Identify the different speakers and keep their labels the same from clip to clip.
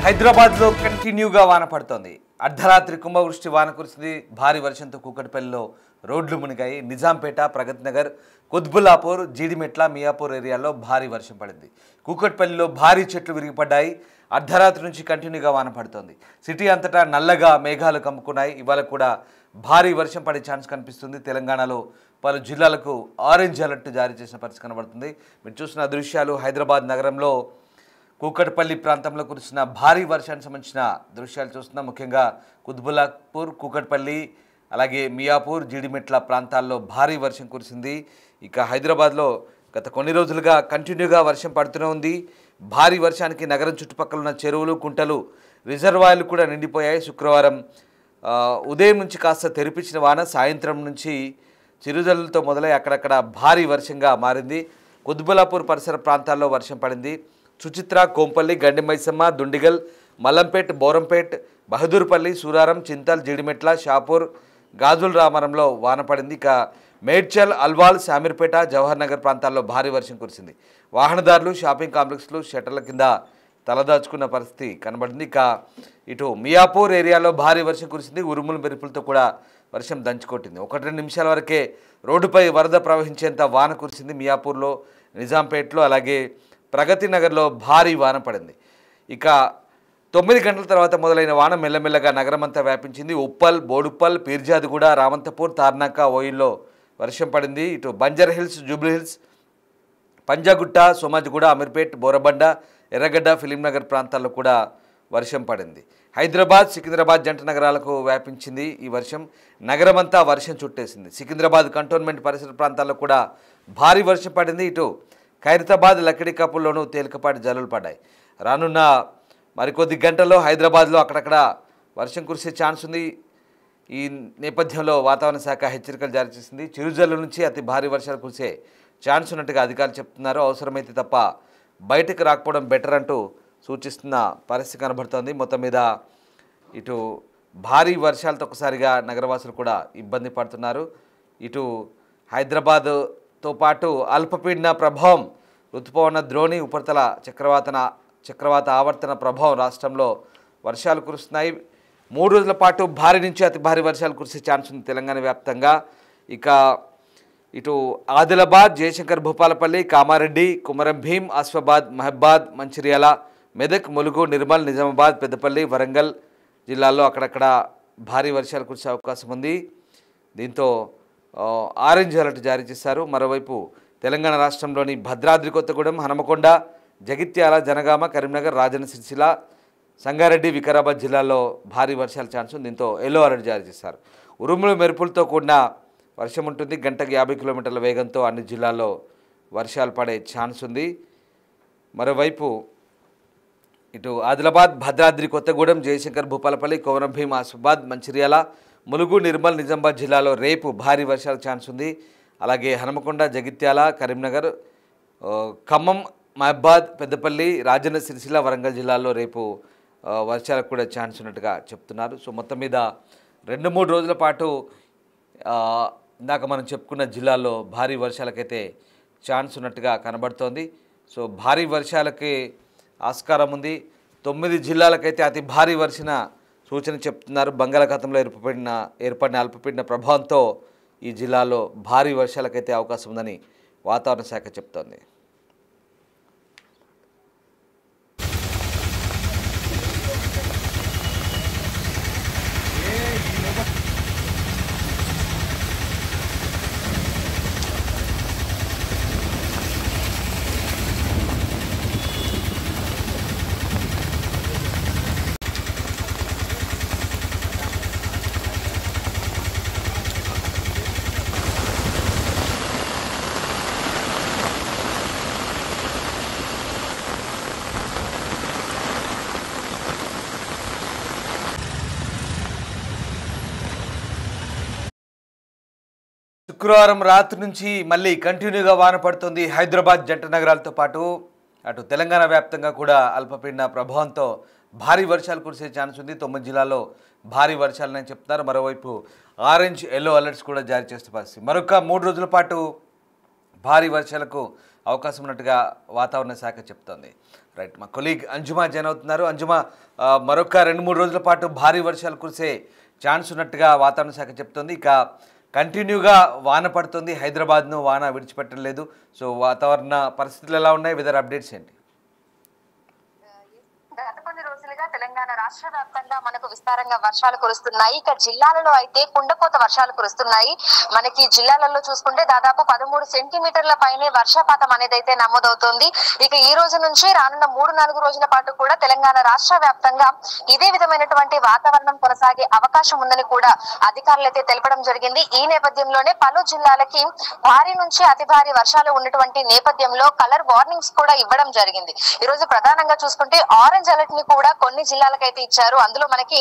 Speaker 1: హైదరాబాద్లో కంటిన్యూగా వాన పడుతోంది. అర్ధరాత్రి కుంభవృష్టి వాన కురిసింది. భారీ వర్షంతో కూకట్పల్లిలో రోడ్లు మునిగాయి. నిజాంపేట, ప్రగతి నగర్, కుత్బుల్లాపూర్, జీడిమెట్ల, మియాపూర్ ఏరియాలో భారీ వర్షం పడింది. కూకట్పల్లిలో భారీ చెట్లు విరిగిపడ్డాయి. అర్ధరాత్రి నుంచి కంటిన్యూగా వాన పడుతోంది. సిటీ అంతటా నల్లగా మేఘాలు కమ్ముకున్నాయి. ఇవాళ కూడా భారీ వర్షం పడే ఛాన్స్ కనిపిస్తుంది. తెలంగాణలో పలు జిల్లాలకు ఆరెంజ్ అలర్ట్ జారీ చేసిన పరిస్థితి కనబడుతుంది. మీరు చూసిన దృశ్యాలు హైదరాబాద్ నగరంలో కూకట్పల్లి ప్రాంతంలో కురిసిన భారీ వర్షానికి సంబంధించిన దృశ్యాలు చూస్తున్నాం. ముఖ్యంగా కుత్బుల్లాపూర్, కూకట్పల్లి, అలాగే మియాపూర్, జీడిమెట్ల ప్రాంతాల్లో భారీ వర్షం కురిసింది. ఇక హైదరాబాద్లో గత కొన్ని రోజులుగా కంటిన్యూగా వర్షం పడుతూనే ఉంది. భారీ వర్షానికి నగరం చుట్టుపక్కల ఉన్న చెరువులు, కుంటలు, రిజర్వాయర్లు కూడా నిండిపోయాయి. శుక్రవారం ఉదయం నుంచి కాస్త తెరిపించిన వాన సాయంత్రం నుంచి చిరుజల్లులతో మొదలై అక్కడక్కడ భారీ వర్షంగా మారింది. కుత్బుల్లాపూర్ పరిసర ప్రాంతాల్లో వర్షం పడింది. సుచిత్ర, కోంపల్లి, గండిమైసమ్మ, దుండిగల్, మల్లంపేట్, బోరంపేట్, బహదూర్పల్లి, సూరారం, చింతల్, జీడిమెట్ల, షాపూర్, గాజుల రామరంలో వాన పడింది. ఇక మేడ్చల్, అల్వాల్, శామీర్పేట, జవహర్ నగర్ ప్రాంతాల్లో భారీ వర్షం కురిసింది. వాహనదారులు షాపింగ్ కాంప్లెక్స్లు షట్టర్ల కింద తలదాచుకున్న పరిస్థితి కనబడింది. ఇక ఇటు మియాపూర్ ఏరియాలో భారీ వర్షం కురిసింది. ఉరుములు మెరుపులతో కూడా వర్షం దంచుకొట్టింది. 1-2 నిమిషాల వరకే రోడ్డుపై వరద ప్రవహించేంత వాన కురిసింది. మియాపూర్లో, నిజాంపేట్లో, అలాగే ప్రగతి నగర్లో భారీ వాన పడింది. ఇక 9 గంటల తర్వాత మొదలైన వాన మెల్లమెల్లగా నగరమంతా వ్యాపించింది. ఉప్పల్, బోడుప్పల్, పీర్జాదిగూడ, రామంతపూర్, తార్నాక, ఓయిల్లో వర్షం పడింది. ఇటు Banjara Hills, Jubilee Hills, Panjagutta, Somajiguda, Ameerpet, Borabanda, Erragadda, Filmnagar ప్రాంతాల్లో కూడా వర్షం పడింది. హైదరాబాద్, సికింద్రాబాద్ జంట నగరాలకు వ్యాపించింది ఈ వర్షం. నగరమంతా వర్షం చుట్టేసింది. సికింద్రాబాద్ కంటోన్మెంట్ పరిసర ప్రాంతాల్లో కూడా భారీ వర్షం పడింది. ఇటు ఖైరతాబాద్, లక్కడికాపుల్లోనూ తేలికపాటి జల్లులు పడ్డాయి. రానున్న మరికొద్ది గంటల్లో హైదరాబాద్లో అక్కడక్కడ వర్షం కురిసే ఛాన్స్ ఉంది. ఈ నేపథ్యంలో వాతావరణ శాఖ హెచ్చరికలు జారీ చేసింది. చిరుజల్లు నుంచి అతి భారీ వర్షాలు కురిసే ఛాన్స్ ఉన్నట్టుగా అధికారులు చెప్తున్నారు. అవసరమైతే తప్ప బయటకు రాకపోవడం బెటర్ అంటూ సూచిస్తున్న పరిస్థితి కనబడుతోంది. మొత్తం మీద ఇటు భారీ వర్షాలతో ఒకసారిగా నగరవాసులు కూడా ఇబ్బంది పడుతున్నారు. ఇటు హైదరాబాద్తో పాటు అల్పపీడన ప్రభావం, రుతుపవన ద్రోణి, ఉపరితల చక్రవాత ఆవర్తన ప్రభావం రాష్ట్రంలో వర్షాలు కురుస్తున్నాయి. 3 రోజుల పాటు భారీ నుంచి అతి భారీ వర్షాలు కురిసే ఛాన్స్ ఉంది తెలంగాణ వ్యాప్తంగా. ఇక ఇటు ఆదిలాబాద్, జయశంకర్, భూపాలపల్లి, కామారెడ్డి, కుమరం భీం, ఆసిఫాబాద్, మహబాద్, మంచిర్యాల, మెదక్, ములుగు, నిర్మల్, నిజామాబాద్, పెద్దపల్లి, వరంగల్ జిల్లాల్లో అక్కడక్కడ భారీ వర్షాలు కురిసే అవకాశం ఉంది. దీంతో ఆరెంజ్ అలర్ట్ జారీ చేశారు. మరోవైపు తెలంగాణ రాష్ట్రంలోని భద్రాద్రి కొత్తగూడెం, హనుమకొండ, జగిత్యాల, జనగామ, కరీంనగర్, రాజన్న సిరిసిల్ల, సంగారెడ్డి, వికారాబాద్ జిల్లాల్లో భారీ వర్షాల ఛాన్స్ ఉంది. దీంతో ఎల్లో అలర్ట్ జారీ చేశారు. ఉరుములు మెరుపులతో కూడిన వర్షం ఉంటుంది. గంటకు 50 కిలోమీటర్ల వేగంతో అన్ని జిల్లాల్లో వర్షాలు పడే ఛాన్స్ ఉంది. మరోవైపు ఇటు ఆదిలాబాద్, భద్రాద్రి కొత్తగూడెం, జయశంకర్, భూపాలపల్లి, కొమరం భీం, ఆసిఫాబాద్, మంచిర్యాల, ములుగు, నిర్మల్, నిజామాబాద్ జిల్లాలో రేపు భారీ వర్షాల ఛాన్స్ ఉంది. అలాగే హనుమకొండ, జగిత్యాల, కరీంనగర్, ఖమ్మం, మహబాద్, పెద్దపల్లి, రాజన్న సిరిసిల్ల, వరంగల్ జిల్లాల్లో రేపు వర్షాలకు కూడా ఛాన్స్ ఉన్నట్టుగా చెప్తున్నారు. సో మొత్తం మీద 2-3 రోజుల పాటు ఇందాక మనం చెప్పుకున్న జిల్లాల్లో భారీ వర్షాలకైతే ఛాన్స్ ఉన్నట్టుగా కనబడుతోంది. సో భారీ వర్షాలకి ఆస్కారం ఉంది. 9 జిల్లాలకైతే అతి భారీ వర్షణ సూచన చెప్తున్నారు. బంగాళాఖాతంలో ఏర్పడిన అల్పపీడన ప్రభావంతో ఈ జిల్లాలో భారీ వర్షాలకైతే అవకాశం ఉందని వాతావరణ శాఖ చెప్తోంది. శుక్రవారం రాత్రి నుంచి మళ్ళీ కంటిన్యూగా వాన పడుతుంది. హైదరాబాద్ జంట నగరాలతో పాటు అటు తెలంగాణ వ్యాప్తంగా కూడా అల్పపీడన ప్రభావంతో భారీ వర్షాలు కురిసే ఛాన్స్ ఉంది. 9 జిల్లాల్లో భారీ వర్షాలని చెప్తున్నారు. మరోవైపు ఆరెంజ్, ఎల్లో అలర్ట్స్ కూడా జారీ చేసే పరిస్థితి. మరొక 3 రోజుల పాటు భారీ వర్షాలకు అవకాశం ఉన్నట్టుగా వాతావరణ శాఖ చెప్తోంది. రైట్, మా కొలీగ్ అంజుమా జాయిన్ అవుతున్నారు. అంజుమా, మరొక 2-3 రోజుల పాటు భారీ వర్షాలు కురిసే ఛాన్స్ ఉన్నట్టుగా వాతావరణ శాఖ చెప్తోంది. ఇక కంటిన్యూగా వాన పడుతుంది, హైదరాబాద్ను వాన విడిచిపెట్టడం లేదు. సో వాతావరణ పరిస్థితులు ఎలా ఉన్నాయి, వెదర్ అప్డేట్స్ ఏంటి?
Speaker 2: గత కొన్ని రోజులుగా తెలంగాణ రాష్ట్ర వ్యాప్తంగా మనకు విస్తారంగా వర్షాలు కురుస్తున్నాయి. ఇక జిల్లాలలో అయితే కుండపోత వర్షాలు కురుస్తున్నాయి. మనకి జిల్లాలలో చూసుకుంటే దాదాపు 13 సెంటీమీటర్ల పైనే వర్షపాతం అనేది అయితే నమోదవుతోంది. ఇక ఈ రోజు నుంచి రానున్న 3-4 రోజుల పాటు కూడా తెలంగాణ రాష్ట్ర వ్యాప్తంగా ఇదే విధమైనటువంటి వాతావరణం కొనసాగే అవకాశం ఉందని కూడా అధికారులు అయితే తెలపడం జరిగింది. ఈ నేపథ్యంలోనే పలు జిల్లాలకి భారీ నుంచి అతి భారీ వర్షాలు ఉన్నటువంటి నేపథ్యంలో కలర్ వార్నింగ్స్ కూడా ఇవ్వడం జరిగింది. ఈ రోజు ప్రధానంగా చూసుకుంటే ఆరెంజ్ అలర్ట్ ని కూడా కొన్ని జిల్లాలకైతే ఇచ్చారు. అందులో మనకి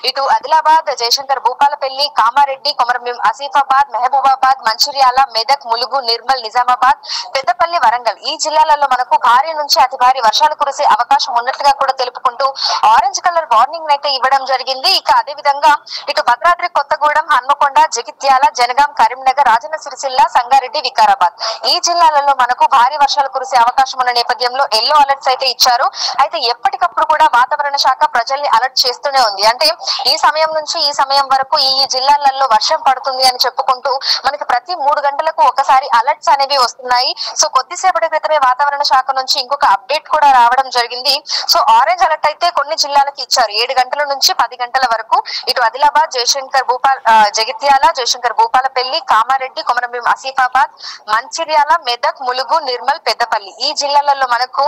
Speaker 2: ఇటు ఆదిలాబాద్, జయశంకర్ భూపాలపల్లి, కామారెడ్డి, కొమరంభీం ఆసిఫాబాద్, మహబూబాబాద్, మంచిర్యాల, మెదక్, ములుగు, నిర్మల్, నిజామాబాద్, పెద్దపల్లి, వరంగల్ ఈ జిల్లాలలో మనకు భారీ నుంచి అతి భారీ వర్షాలు కురిసే అవకాశం ఉన్నట్లుగా కూడా తెలుపుకుంటూ ఆరెంజ్ కలర్ వార్నింగ్ అయితే ఇవ్వడం జరిగింది. ఇక అదే విధంగా ఇటు భద్రాద్రి కొత్తగూడెం, హన్మకొండ, జగిత్యాల, జనగాం, కరీంనగర్, రాజన్న సిరిసిల్ల, సంగారెడ్డి, వికారాబాద్ ఈ జిల్లాలలో మనకు భారీ వర్షాలు కురిసే అవకాశం ఉన్న నేపథ్యంలో ఎల్లో అలర్ట్స్ అయితే ఇచ్చారు. అయితే ఎప్పటికప్పుడు కూడా వాతావరణ శాఖ ప్రజల్ని అలర్ట్ చేస్తూనే ఉంది. అంటే ఈ సమయం నుంచి ఈ సమయం వరకు ఈ జిల్లాలలో వర్షం పడుతుంది అని చెప్పుకుంటూ మనకి ప్రతి 3 గంటలకు ఒకసారి అలర్ట్స్ అనేవి వస్తున్నాయి. సో కొద్దిసేపటి క్రితమే వాతావరణ శాఖ నుంచి ఇంకొక అప్డేట్ కూడా రావడం జరిగింది. సో ఆరెంజ్ అలర్ట్ అయితే కొన్ని జిల్లాలకు ఇచ్చారు. 7 గంటల నుంచి 10 గంటల వరకు ఇటు ఆదిలాబాద్, జగిత్యాల, జయశంకర్ భూపాలపల్లి, కామారెడ్డి, కొమరంభీం ఆసిఫాబాద్, మంచిర్యాల, మెదక్, ములుగు, నిర్మల్, పెద్దపల్లి ఈ జిల్లాలలో మనకు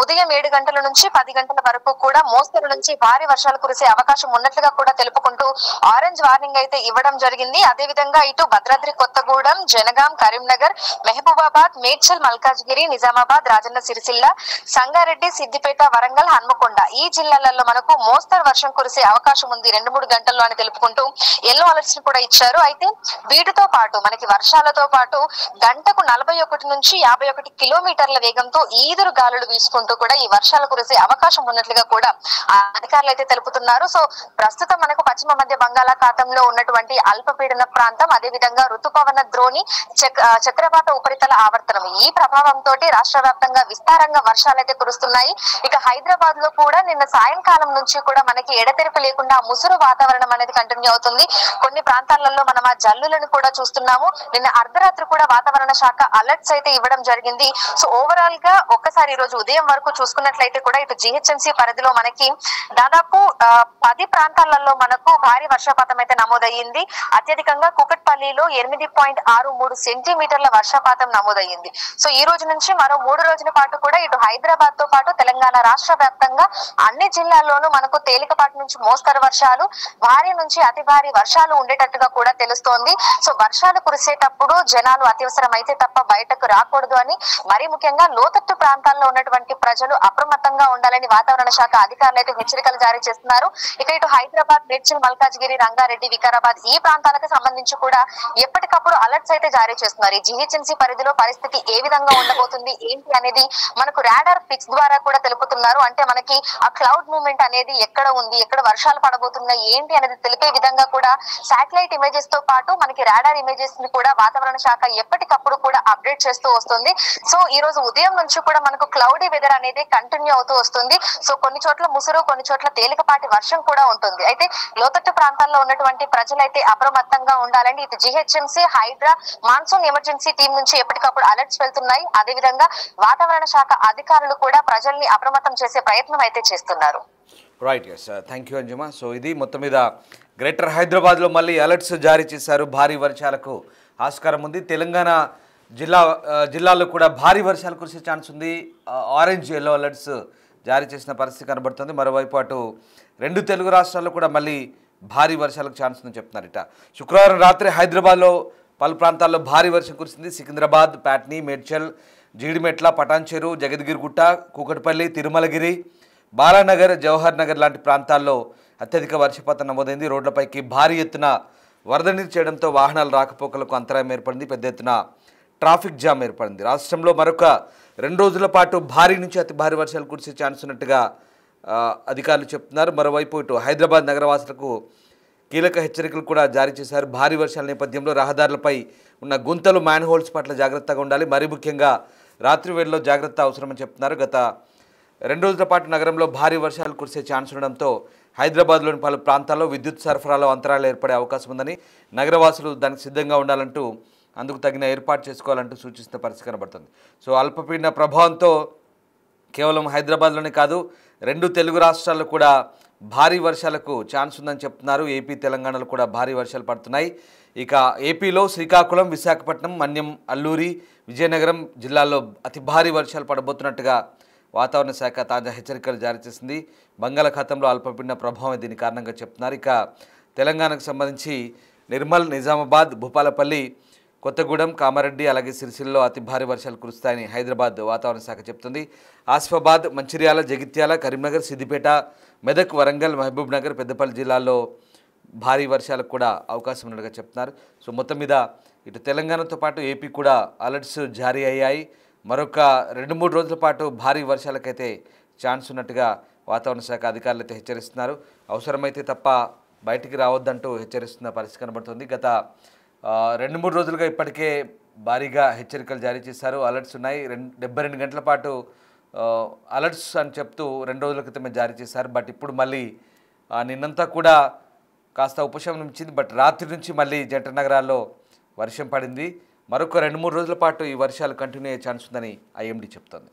Speaker 2: ఉదయం 7 గంటల నుంచి 10 గంటల వరకు కూడా మోస్తరు నుంచి భారీ వర్షాలు కురిసే అవకాశం ఉన్నట్లుగా కూడా తెలుపుకుంటూ ఆరెంజ్ వార్నింగ్ అయితే ఇవ్వడం జరిగింది. అదే విధంగా ఇటు భద్రాద్రి కొత్తగూడెం, జనగాం, కరీంనగర్, మహబూబాబాద్, మేడ్చల్, మల్కాజ్గిరి, నిజామాబాద్, రాజన్న సిరిసిల్ల, సంగారెడ్డి, సిద్దిపేట, వరంగల్, హన్మకొండ ఈ జిల్లాలలో మనకు మోస్తరు వర్షం కురిసే అవకాశం ఉంది 2-3 గంటల్లో అని తెలుపుకుంటూ ఎల్లో అలర్ట్స్ కూడా ఇచ్చారు. అయితే వీటితో పాటు మనకి వర్షాలతో పాటు గంటకు 41 నుంచి 51 కిలోమీటర్ల వేగంతో ఈదురు గాలులు వీసుకుంటూ కూడా ఈ వర్షాలు కురిసే అవకాశం ఉన్నట్లుగా కూడా అధికారులు అయితే తెలుపుతున్నారు. సో ప్రస్తుతం మనకు పశ్చిమ మధ్య బంగాళాఖాతంలో ఉన్నటువంటి అల్పపీడన ప్రాంతం, అదే విధంగా ఋతుపవన ద్రోణి, చక్రవాత ఉపరితల ఆవర్తనం ఈ ప్రభావంతో రాష్ట్ర వ్యాప్తంగా విస్తారంగా వర్షాలు అయితే కురుస్తున్నాయి. ఇక హైదరాబాద్ లో కూడా నిన్న సాయంకాలం నుంచి కూడా మనకి ఎడతెరిపి లేకుండా ముసురు వాతావరణం అనేది కంటిన్యూ అవుతుంది. కొన్ని ప్రాంతాలలో మనం ఆ జల్లులను కూడా చూస్తున్నాము. నిన్న అర్ధరాత్రి కూడా వాతావరణ శాఖ అలర్ట్స్ అయితే ఇవ్వడం జరిగింది. సో ఓవరాల్ గా ఒక్కసారి ఈ రోజు ఉదయం వరకు చూసుకున్నట్లయితే కూడా ఇటు జిహెచ్ఎంసీ పరిధిలో మనకి దాదాపు 10 ప్రాంతాలలో మనకు భారీ వర్షపాతం అయితే నమోదయ్యింది. అత్యధికంగా కూకట్పల్లిలో 8.63 సెంటీమీటర్ల వర్షపాతం నమోదయ్యింది. సో ఈ రోజు నుంచి మరో 3 రోజుల పాటు కూడా ఇటు హైదరాబాద్ తో పాటు తెలంగాణ రాష్ట్ర వ్యాప్తంగా అన్ని జిల్లాల్లోనూ మనకు తేలికపాటి నుంచి మోస్తరు వర్షాలు, భారీ నుంచి అతి భారీ వర్షాలు ఉండేటట్టుగా కూడా తెలుస్తోంది. సో వర్షాలు కురిసేటప్పుడు జనాలు అత్యవసరం అయితే తప్ప బయటకు రాకూడదు అని, మరీ ముఖ్యంగా లోతట్టు ప్రాంతాల్లో ఉన్నటువంటి ప్రజలు అప్రమత్తంగా ఉండాలని వాతావరణ శాఖ అధికారులు అయితే హెచ్చరికలు జారీ చేస్తున్నారు. ఇక ఇటు హైదరాబాద్, మేడ్చల్, మల్కాజ్గిరి, రంగారెడ్డి, వికారాబాద్ ఈ ప్రాంతాలకు సంబంధించి కూడా ఎప్పటికప్పుడు అలర్ట్స్ అయితే జారీ చేస్తున్నారు. ఈ జిహెచ్ఎంసీ పరిధిలో పరిస్థితి ఏ విధంగా ఉండబోతుంది ఏంటి అనేది మనకు రాడార్ పిక్స్ ద్వారా కూడా తెలుపుతున్నారు. అంటే మనకి ఆ క్లౌడ్ మూవ్మెంట్ అనేది ఎక్కడ ఉంది, ఎక్కడ వర్షాలు పడబోతున్నాయి ఏంటి అనేది తెలిపే విధంగా కూడా శాటిలైట్ ఇమేజెస్ తో పాటు మనకి రాడార్ ఇమేజెస్ ని కూడా వాతావరణ శాఖ ఎప్పటికప్పుడు కూడా అప్డేట్ చేస్తూ వస్తుంది. సో ఈ రోజు ఉదయం నుంచి కూడా మనకు క్లౌడీ వెదర్ అనేది కంటిన్యూ అవుతూ వస్తుంది. సో కొన్ని చోట్ల ముసురు, కొన్ని చోట్ల తేలికపాటి వర్షం కూడా ఉంటుంది. అయితే లోతట్టు ప్రాంతాల్లో ఉన్నటువంటి ప్రజలైతే అప్రమత్తంగా ఉండాలని ఇటు GHMC, Hydraa, monsoon emergency team నుంచి ఎప్పటికప్పుడు అలర్ట్స్ వెళ్తున్నాయి. అదే విధంగా వాతావరణ శాఖ అధికారులు కూడా ప్రజల్ని అప్రమత్తం చేసే ప్రయత్నం అయితే చేస్తున్నారు.
Speaker 1: రైట్, ఎస్, థ్యాంక్ యూ అంజుమా. సో ఇది మొత్తం మీద గ్రేటర్ హైదరాబాద్లో మళ్ళీ అలర్ట్స్ జారీ చేశారు. భారీ వర్షాలకు ఆస్కారం ఉంది. తెలంగాణ జిల్లాలో కూడా భారీ వర్షాలు కురిసే ఛాన్స్ ఉంది. ఆరెంజ్, ఎల్లో అలర్ట్స్ జారీ చేసిన పరిస్థితి కనబడుతుంది. మరోవైపు అటు 2 తెలుగు రాష్ట్రాల్లో కూడా మళ్ళీ భారీ వర్షాలకు ఛాన్స్ ఉందని చెప్తున్నారు. ఇట శుక్రవారం రాత్రి హైదరాబాద్లో పలు ప్రాంతాల్లో భారీ వర్షం కురిసింది. సికింద్రాబాద్, ప్యాట్నీ, మేడ్చల్, జీడిమెట్ల, పటాన్చెరు, జగద్గిరిగుట్ట, కూకట్పల్లి, తిరుమలగిరి, బాలానగర్, జవహర్ నగర్ లాంటి ప్రాంతాల్లో అత్యధిక వర్షపాతం నమోదైంది. రోడ్లపైకి భారీ ఎత్తున వరద నీరు చేయడంతో వాహనాల రాకపోకలకు అంతరాయం ఏర్పడింది. పెద్ద ఎత్తున ట్రాఫిక్ జామ్ ఏర్పడింది. రాష్ట్రంలో మరొక 2 రోజుల పాటు భారీ నుంచి అతి భారీ వర్షాలు కురిసే ఛాన్స్ ఉన్నట్టుగా అధికారులు చెప్తున్నారు. మరోవైపు ఇటు హైదరాబాద్ నగరవాసులకు కీలక హెచ్చరికలు కూడా జారీ చేశారు. భారీ వర్షాల నేపథ్యంలో రహదారులపై ఉన్న గుంతలు, మ్యాన్ హోల్స్ పట్ల జాగ్రత్తగా ఉండాలి. మరీ ముఖ్యంగా రాత్రి వేళలో జాగ్రత్త అవసరమని చెప్తున్నారు. గత 2 రోజుల పాటు నగరంలో భారీ వర్షాలు కురిసే ఛాన్స్ ఉండడంతో హైదరాబాద్లోని పలు ప్రాంతాల్లో విద్యుత్ సరఫరాలో అంతరాలు ఏర్పడే అవకాశం ఉందని, నగరవాసులు దానికి సిద్ధంగా ఉండాలంటూ అందుకు తగిన ఏర్పాటు చేసుకోవాలంటూ సూచిస్తున్న పరిస్థితి కనబడుతుంది. సో అల్పపీడన ప్రభావంతో కేవలం హైదరాబాద్లోనే కాదు 2 తెలుగు రాష్ట్రాల్లో కూడా భారీ వర్షాలకు ఛాన్స్ ఉందని చెప్తున్నారు. ఏపీ, తెలంగాణలో కూడా భారీ వర్షాలు పడుతున్నాయి. ఇక ఏపీలో శ్రీకాకుళం, విశాఖపట్నం, మన్యం, అల్లూరి, విజయనగరం జిల్లాల్లో అతి భారీ వర్షాలు పడబోతున్నట్టుగా వాతావరణ శాఖ తాజా హెచ్చరికలు జారీ చేసింది. బంగాళాఖాతంలో అల్పపీడన ప్రభావం దీని కారణంగా చెప్తున్నారు. ఇక తెలంగాణకు సంబంధించి నిర్మల్, నిజామాబాద్, భూపాలపల్లి, కొత్తగూడెం, కామారెడ్డి అలాగే సిరిసిల్లలో అతి భారీ వర్షాలు కురుస్తాయని హైదరాబాద్ వాతావరణ శాఖ చెప్తుంది. ఆసిఫాబాద్, మంచిర్యాల, జగిత్యాల, కరీంనగర్, సిద్దిపేట, మెదక్, వరంగల్, మహబూబ్ నగర్, పెద్దపల్లి జిల్లాల్లో భారీ వర్షాలకు కూడా అవకాశం ఉన్నట్టుగా చెప్తున్నారు. సో మొత్తం మీద ఇటు తెలంగాణతో పాటు ఏపీ కూడా అలర్ట్స్ జారీ అయ్యాయి. మరొక 2-3 రోజుల పాటు భారీ వర్షాలకైతే ఛాన్స్ ఉన్నట్టుగా వాతావరణ శాఖ అధికారులు అయితే హెచ్చరిస్తున్నారు. అవసరమైతే తప్ప బయటికి రావద్దంటూ హెచ్చరిస్తున్న పరిస్థితి కనబడుతుంది. గత 2-3 రోజులుగా ఇప్పటికే భారీగా హెచ్చరికలు జారీ చేశారు. అలర్ట్స్ ఉన్నాయి. 72 గంటల పాటు అలర్ట్స్ అని చెప్తూ 2 రోజుల క్రితమే జారీ చేశారు. బట్ ఇప్పుడు మళ్ళీ నిన్నంతా కూడా కాస్త ఉపశమనం ఇచ్చింది. బట్ రాత్రి నుంచి మళ్ళీ జంట నగరాల్లో వర్షం పడింది. మరొక 2-3 రోజుల పాటు ఈ వర్షాలు కంటిన్యూ అయ్యే ఛాన్స్ ఉందని ఐఎండీ చెప్తోంది.